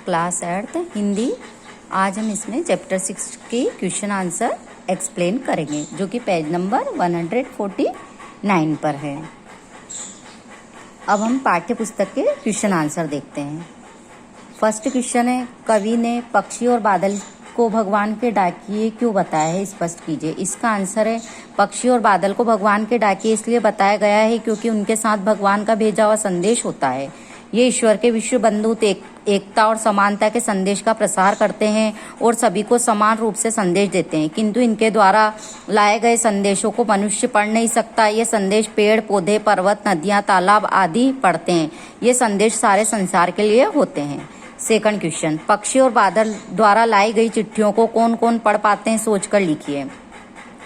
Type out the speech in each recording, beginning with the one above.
Class 8 Hindi. आज हम इसमें चैप्टर 6 की क्वेश्चन आंसर एक्सप्लेन करेंगे जो कि पेज नंबर 149 पर है। अब हम पाठ्य पुस्तक के क्वेश्चन आंसर देखते हैं। फर्स्ट क्वेश्चन है, कवि ने पक्षी और बादल को भगवान के डाकिए क्यों बताया है, स्पष्ट कीजिए। इसका आंसर है, पक्षी और बादल को भगवान के डाकिए इसलिए बताया गया है क्योंकि उनके साथ भगवान का भेजा हुआ संदेश होता है। ये ईश्वर के विश्व बंधुत्व, एकता और समानता के संदेश का प्रसार करते हैं और सभी को समान रूप से संदेश देते हैं, किंतु इनके द्वारा लाए गए संदेशों को मनुष्य पढ़ नहीं सकता। ये संदेश पेड़ पौधे, पर्वत, नदियां, तालाब आदि पढ़ते हैं। ये संदेश सारे संसार के लिए होते हैं। सेकंड क्वेश्चन, पक्षी और बादल द्वारा लाई गई चिट्ठियों को कौन कौन पढ़ पाते हैं, सोचकर लिखिए।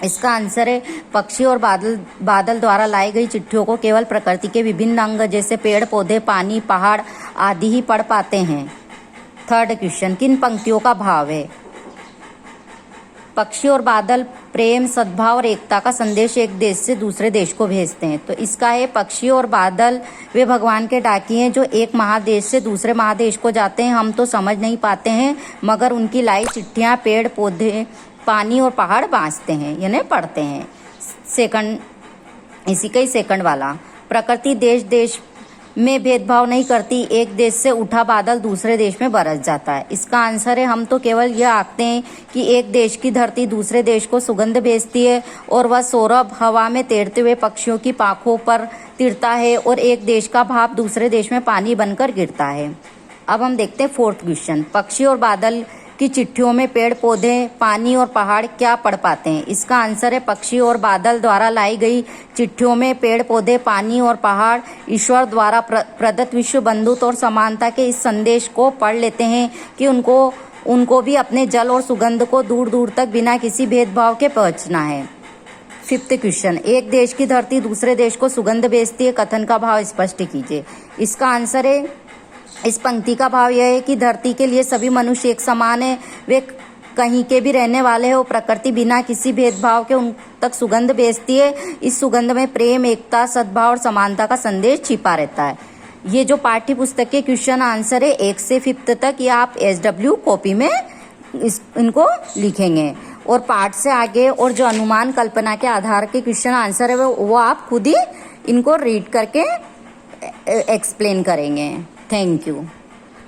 इसका आंसर है, पक्षी और बादल द्वारा लाई गई चिट्ठियों को केवल प्रकृति के विभिन्न अंग जैसे पेड़ पौधे, पानी, पहाड़ आदि ही पढ़ पाते हैं। थर्ड क्वेश्चन, किन पंक्तियों का भाव है। पक्षी और बादल प्रेम, सद्भाव और एकता का संदेश एक देश से दूसरे देश को भेजते हैं। तो इसका है, पक्षी और बादल वे भगवान के डाकिए हैं जो एक महादेश से दूसरे महादेश को जाते हैं। हम तो समझ नहीं पाते हैं, मगर उनकी लाई चिट्ठियां पेड़ पौधे, पानी और पहाड़ बाँचते हैं, यानी पढ़ते हैं। सेकंड, इसी का ही सेकंड वाला, प्रकृति देश देश में भेदभाव नहीं करती। एक देश से उठा बादल दूसरे देश में बरस जाता है। इसका आंसर है, हम तो केवल यह आखते हैं कि एक देश की धरती दूसरे देश को सुगंध भेजती है और वह सौरभ हवा में तैरते हुए पक्षियों की पाखों पर तिरता है और एक देश का भाप दूसरे देश में पानी बनकर गिरता है। अब हम देखते हैं फोर्थ क्वेश्चन, पक्षी और बादल की चिट्ठियों में पेड़ पौधे, पानी और पहाड़ क्या पढ़ पाते हैं। इसका आंसर है, पक्षी और बादल द्वारा लाई गई चिट्ठियों में पेड़ पौधे, पानी और पहाड़ ईश्वर द्वारा प्रदत्त विश्व बंधुत्व और समानता के इस संदेश को पढ़ लेते हैं कि उनको भी अपने जल और सुगंध को दूर दूर तक बिना किसी भेदभाव के पहुंचना है। फिफ्थ क्वेश्चन, एक देश की धरती दूसरे देश को सुगंध भेजती है, कथन का भाव स्पष्ट कीजिए। इसका आंसर है, इस पंक्ति का भाव यह है कि धरती के लिए सभी मनुष्य एक समान है, वे कहीं के भी रहने वाले हैं और प्रकृति बिना किसी भेदभाव के उन तक सुगंध भेजती है। इस सुगंध में प्रेम, एकता, सद्भाव और समानता का संदेश छिपा रहता है। ये जो पाठ्य पुस्तक के क्वेश्चन आंसर है 1 से 5 तक, ये आप SW कॉपी में इनको लिखेंगे और पाठ से आगे और जो अनुमान कल्पना के आधार के क्वेश्चन आंसर है वो आप खुद ही इनको रीड करके एक्सप्लेन करेंगे। Thank you.